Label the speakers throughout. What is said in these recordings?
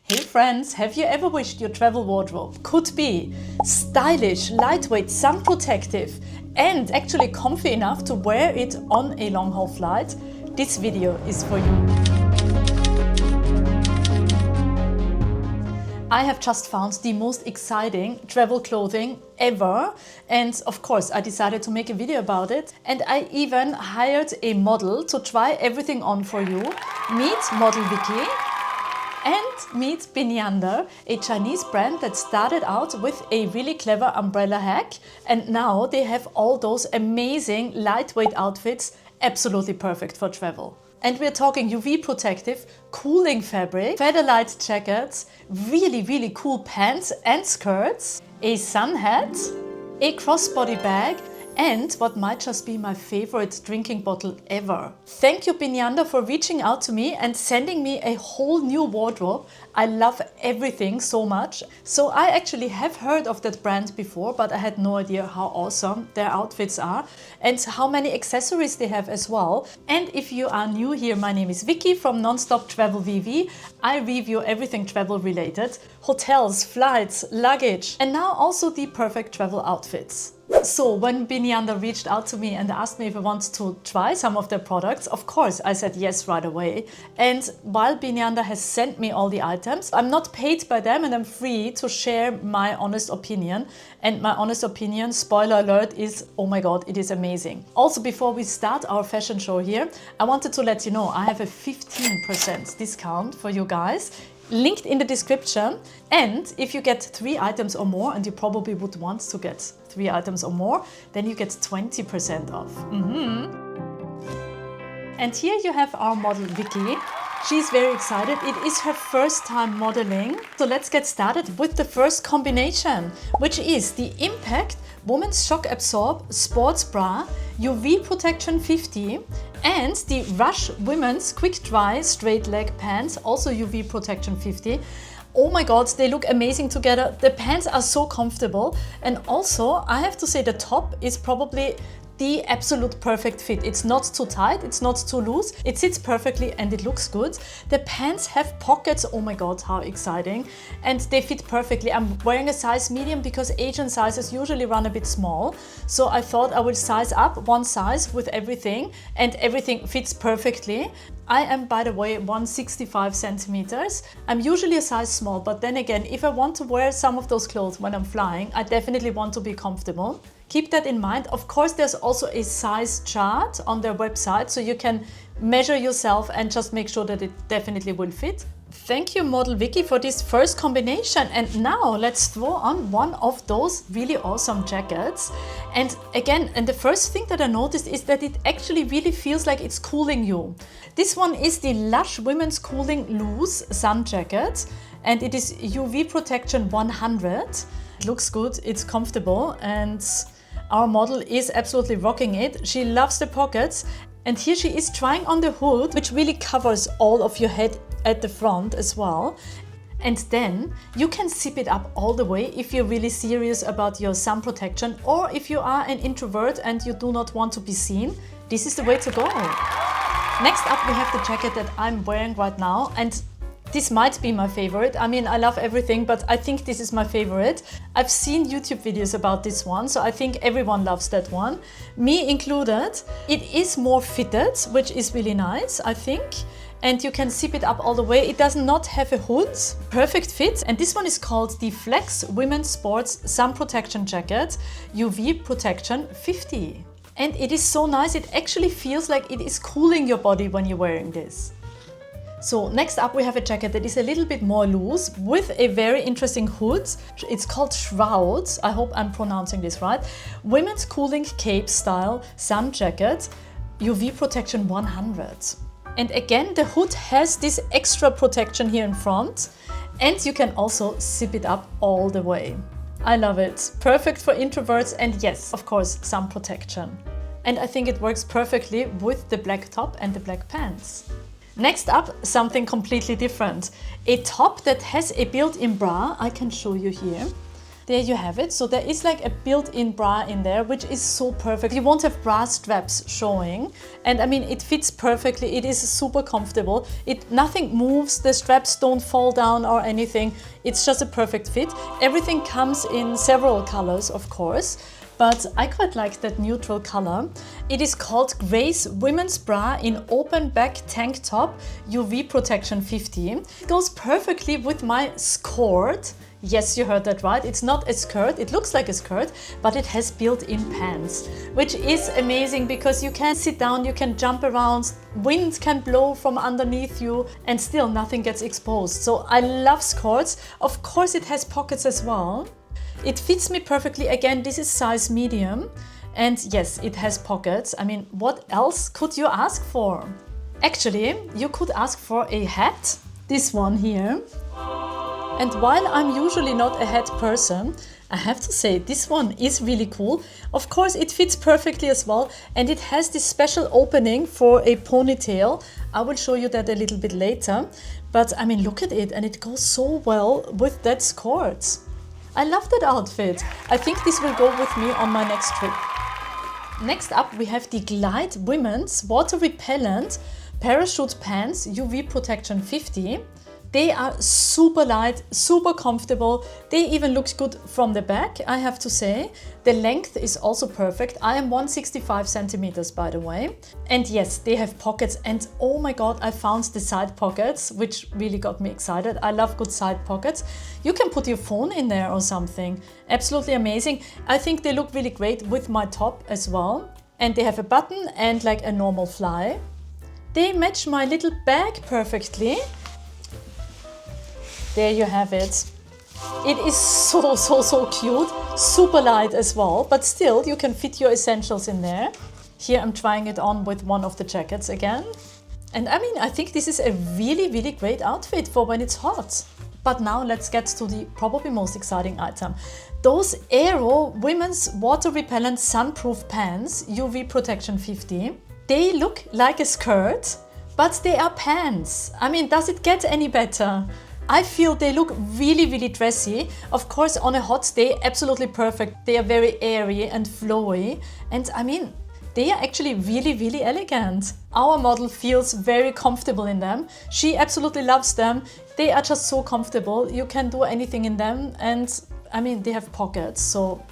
Speaker 1: Hey friends, have you ever wished your travel wardrobe could be stylish, lightweight, sun protective and actually comfy enough to wear it on a long haul flight? This video is for you. I have just found the most exciting travel clothing ever, and of course I decided to make a video about it, and I even hired a model to try everything on for you. Meet Model Vicky and meet Beneunder, a Chinese brand that started out with a really clever umbrella hack, and now they have all those amazing lightweight outfits, absolutely perfect for travel. And we're talking UV protective, cooling fabric, feather light jackets, really cool pants and skirts, a sun hat, a crossbody bag, and what might just be my favorite drinking bottle ever. Thank you, Beneunder, for reaching out to me and sending me a whole new wardrobe. I love everything so much. So I actually have heard of that brand before, but I had no idea how awesome their outfits are and how many accessories they have as well. And if you are new here, my name is Vicky from Nonstop Travel VV. I review everything travel related, hotels, flights, luggage, and now also the perfect travel outfits. So when Beneunder reached out to me and asked me if I wanted to try some of their products, of course I said yes right away. And while Beneunder has sent me all the items, I'm not paid by them and I'm free to share my honest opinion. And my honest opinion, spoiler alert, is oh my god, it is amazing. Also, before we start our fashion show here, I wanted to let you know I have a 15% discount for you guys, linked in the description. And if you get 3 items or more, and you probably would want to get 3 items or more, then you get 20% off. And here you have our model Vicky. She's very excited. It is her first time modeling. So let's get started with the first combination, which is the Impact Women's Shock Absorb Sports Bra UV Protection 50 and the Rush Women's Quick Dry Straight Leg Pants, also UV Protection 50. Oh my god, they look amazing together. The pants are so comfortable, and also I have to say the top is probably the absolute perfect fit. It's not too tight, it's not too loose, it sits perfectly and it looks good. The pants have pockets, oh my god, how exciting, and they fit perfectly. I'm wearing a size medium because Asian sizes usually run a bit small, so I thought I would size up one size with everything, and everything fits perfectly. I am, by the way, 165 centimeters. I'm usually a size small, but then again, if I want to wear some of those clothes when I'm flying, I definitely want to be comfortable. Keep that in mind. Of course, there's also a size chart on their website, so you can measure yourself and just make sure that it definitely will fit. Thank you, Model Vicky, for this first combination. And now let's throw on one of those really awesome jackets. And again, and the first thing that I noticed is that it actually really feels like it's cooling you. This one is the Lush Women's Cooling Loose Sun Jacket, and it is UV Protection 100. It looks good, it's comfortable, and our model is absolutely rocking it. She loves the pockets, and here she is trying on the hood, which really covers all of your head at the front as well. And then you can zip it up all the way if you're really serious about your sun protection, or if you are an introvert and you do not want to be seen, this is the way to go. Next up we have the jacket that I'm wearing right now, and this might be my favorite. I mean, I love everything, but I think this is my favorite. I've seen YouTube videos about this one, so I think everyone loves that one, me included. It is more fitted, which is really nice, I think. And you can zip it up all the way. It does not have a hood, perfect fit. And this one is called the Flex Women's Sports Sun Protection Jacket, UV Protection 50. And it is so nice, it actually feels like it is cooling your body when you're wearing this. So next up we have a jacket that is a little bit more loose with a very interesting hood. It's called Shroud. I hope I'm pronouncing this right. Women's Cooling Cape Style Sun Jacket, UV Protection 100. And again, the hood has this extra protection here in front, and you can also zip it up all the way. I love it. Perfect for introverts, and yes, of course, sun protection. And I think it works perfectly with the black top and the black pants. Next up, something completely different. A top that has a built-in bra. I can show you here. there you have it. So there is like a built-in bra in there, which is so perfect. You won't have bra straps showing. And I mean, it fits perfectly. It is super comfortable. Nothing moves. The straps don't fall down or anything. It's just a perfect fit. Everything comes in several colors, of course, but I quite like that neutral color. It is called Grace Women's Bra in Open Back Tank Top UV Protection 50. It goes perfectly with my skirt. Yes, you heard that right. It's not a skirt. It looks like a skirt, but it has built-in pants, which is amazing because you can sit down, you can jump around, wind can blow from underneath you, and still nothing gets exposed. So I love skirts. Of course, it has pockets as well. It fits me perfectly. Again, this is size medium. And yes, it has pockets. I mean, what else could you ask for? Actually, you could ask for a hat. This one here. And while I'm usually not a hat person, I have to say this one is really cool. Of course, it fits perfectly as well. And it has this special opening for a ponytail. I will show you that a little bit later. But I mean, look at it. And it goes so well with that skirt. I love that outfit. I think this will go with me on my next trip. Next up, we have the Glide Women's Water-Repellent Parachute Pants UV Protection 50. They are super light, super comfortable. They even look good from the back, I have to say. The length is also perfect. I am 165 centimeters, by the way. And yes, they have pockets. And oh my God, I found the side pockets, which really got me excited. I love good side pockets. You can put your phone in there or something. Absolutely amazing. I think they look really great with my top as well. And they have a button and like a normal fly. They match my little bag perfectly. There you have it. It is so cute, super light as well, but still you can fit your essentials in there. Here I'm trying it on with one of the jackets again. And I mean, I think this is a really great outfit for when it's hot. But now let's get to the probably most exciting item. Those Aero Women's Water-Repellent Sunproof Pants UV Protection 50. They look like a skirt, but they are pants. I mean, does it get any better? I feel they look really dressy. Of course, on a hot day, absolutely perfect. They are very airy and flowy. And I mean, they are actually really elegant. Our model feels very comfortable in them. She absolutely loves them. They are just so comfortable. You can do anything in them. And I mean, they have pockets. So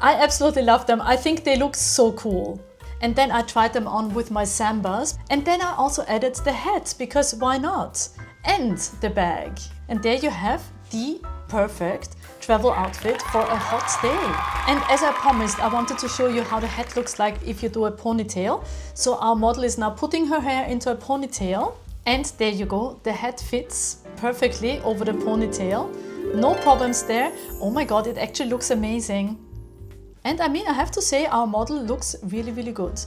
Speaker 1: I absolutely love them. I think they look so cool. And then I tried them on with my Sambas. And then I also added the hat, because why not? And the bag. And there you have the perfect travel outfit for a hot day. And as I promised, I wanted to show you how the hat looks like if you do a ponytail. So our model is now putting her hair into a ponytail. And there you go, the hat fits perfectly over the ponytail. No problems there. Oh my God, it actually looks amazing. And I mean, I have to say our model looks really good.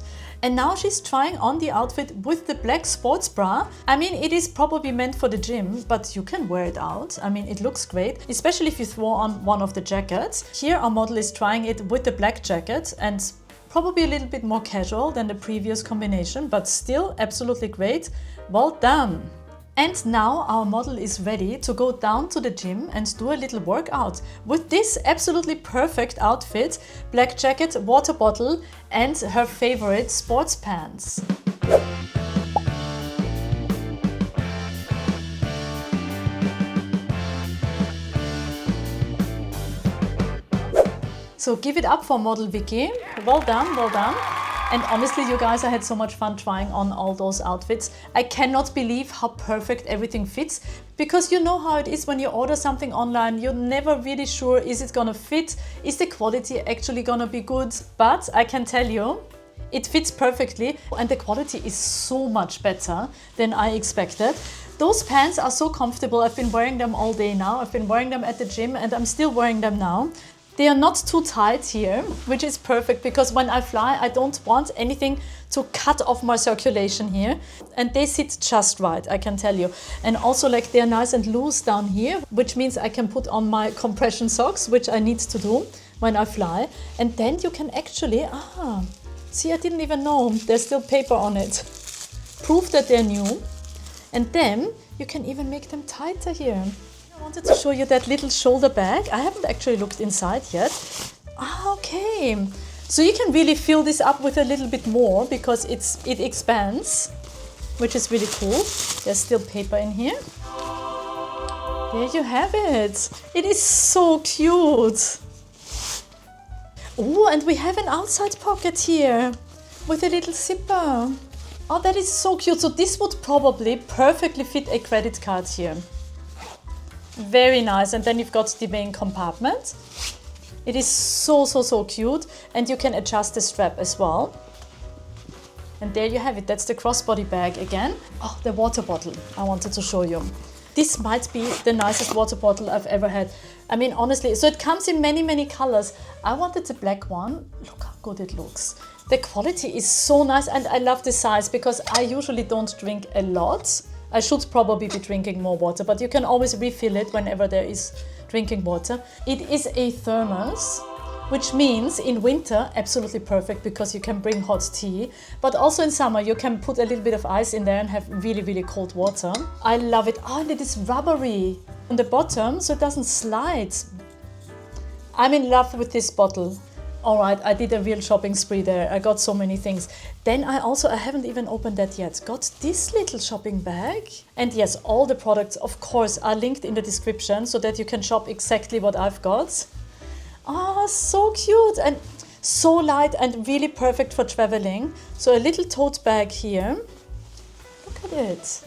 Speaker 1: And now she's trying on the outfit with the black sports bra. I mean, it is probably meant for the gym, but you can wear it out. I mean, it looks great, especially if you throw on one of the jackets. Here our model is trying it with the black jacket and probably a little bit more casual than the previous combination, but still absolutely great. Well done. And now our model is ready to go down to the gym and do a little workout with this absolutely perfect outfit, black jacket, water bottle and her favorite sports pants. So give it up for model Vicky. Well done, well done. And honestly, you guys, I had so much fun trying on all those outfits. I cannot believe how perfect everything fits, because you know how it is when you order something online, you're never really sure, is it gonna fit? Is the quality actually gonna be good? But I can tell you, it fits perfectly and the quality is so much better than I expected. Those pants are so comfortable. I've been wearing them all day now. I've been wearing them at the gym and I'm still wearing them now. They are not too tight here, which is perfect because when I fly, I don't want anything to cut off my circulation here. And they sit just right, I can tell you. And also like they're nice and loose down here, which means I can put on my compression socks, which I need to do when I fly. And then you can actually, see, I didn't even know, there's still paper on it. Proof that they're new. And then you can even make them tighter here. I wanted to show you that little shoulder bag. I haven't actually looked inside yet. Okay, so you can really fill this up with a little bit more because it expands, which is really cool. There's still paper in here. There you have it. It is so cute. Oh, and we have an outside pocket here with a little zipper. Oh, that is so cute. So this would probably perfectly fit a credit card here. Very nice. And then you've got the main compartment. It is so cute. And you can adjust the strap as well. And there you have it. That's the crossbody bag again. Oh, the water bottle I wanted to show you. This might be the nicest water bottle I've ever had. I mean, honestly, so it comes in many colors. I wanted the black one. Look how good it looks. The quality is so nice and I love the size because I usually don't drink a lot. I should probably be drinking more water, but you can always refill it whenever there is drinking water. It is a thermos, which means in winter, absolutely perfect because you can bring hot tea. But also in summer, you can put a little bit of ice in there and have really cold water. I love it. Oh, and it is rubbery on the bottom, so it doesn't slide. I'm in love with this bottle. All right, I did a real shopping spree there. I got so many things. Then I haven't even opened that yet. Got this little shopping bag. And yes, all the products, of course, are linked in the description so that you can shop exactly what I've got. Oh, so cute and so light and really perfect for traveling. So a little tote bag here. Look at it.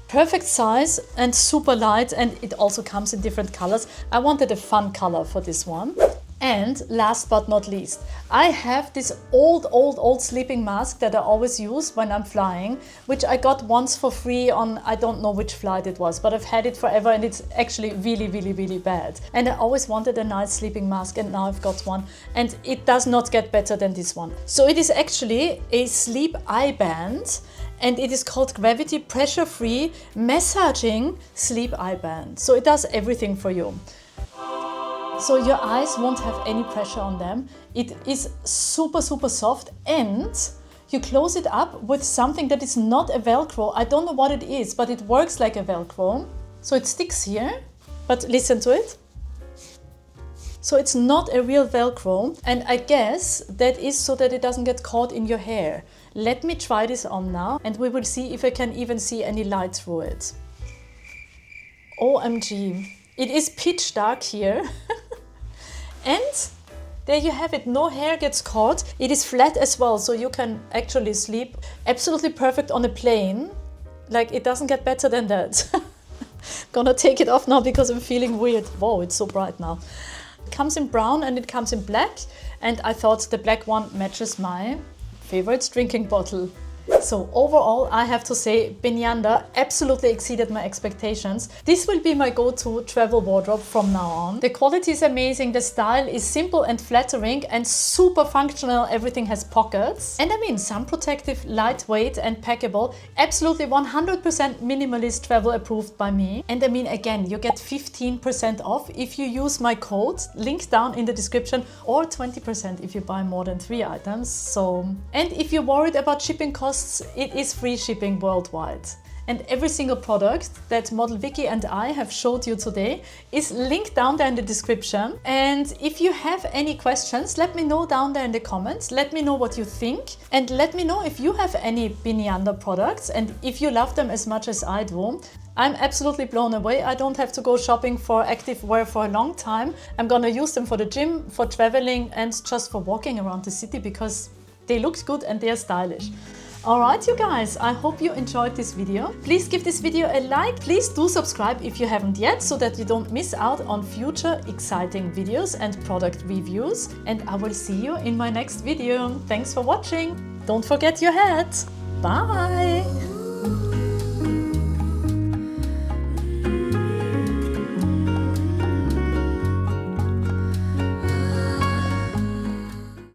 Speaker 1: Perfect size and super light, and it also comes in different colors. I wanted a fun color for this one. And last but not least, I have this old sleeping mask that I always use when I'm flying, which I got once for free on, I don't know which flight it was, but I've had it forever and it's actually really bad. And I always wanted a nice sleeping mask and now I've got one and it does not get better than this one. So it is actually a sleep eye band. And it is called Gravity Pressure Free Massaging Sleep Eye Band. So it does everything for you. So your eyes won't have any pressure on them. It is super soft and you close it up with something that is not a Velcro. I don't know what it is, but it works like a Velcro. So it sticks here, but listen to it. So it's not a real Velcro, and I guess that is so that it doesn't get caught in your hair. Let me try this on now and we will see if I can even see any light through it. OMG, it is pitch dark here. And there you have it, no hair gets caught. It is flat as well, so you can actually sleep absolutely perfect on a plane. Like, it doesn't get better than that. Gonna take it off now because I'm feeling weird. Whoa, it's so bright now. It comes in brown and it comes in black, and I thought the black one matches my favorite drinking bottle. So overall, I have to say Beneunder absolutely exceeded my expectations. This will be my go-to travel wardrobe from now on. The quality is amazing, the style is simple and flattering and super functional. Everything has pockets. And I mean, sun protective, lightweight and packable. Absolutely 100% minimalist travel approved by me. And I mean, again, you get 15% off if you use my code, linked down in the description, or 20% if you buy more than 3 items. So, and if you're worried about shipping costs, it is free shipping worldwide. And every single product that model Vicky and I have showed you today is linked down there in the description. And if you have any questions, let me know down there in the comments. Let me know what you think and let me know if you have any Beneunder products and if you love them as much as I do. I'm absolutely blown away. I don't have to go shopping for active wear for a long time. I'm gonna use them for the gym, for traveling and just for walking around the city because they look good and they're stylish. Alright you guys, I hope you enjoyed this video. Please give this video a like. Please do subscribe if you haven't yet so that you don't miss out on future exciting videos and product reviews. And I will see you in my next video. Thanks for watching. Don't forget your hat. Bye!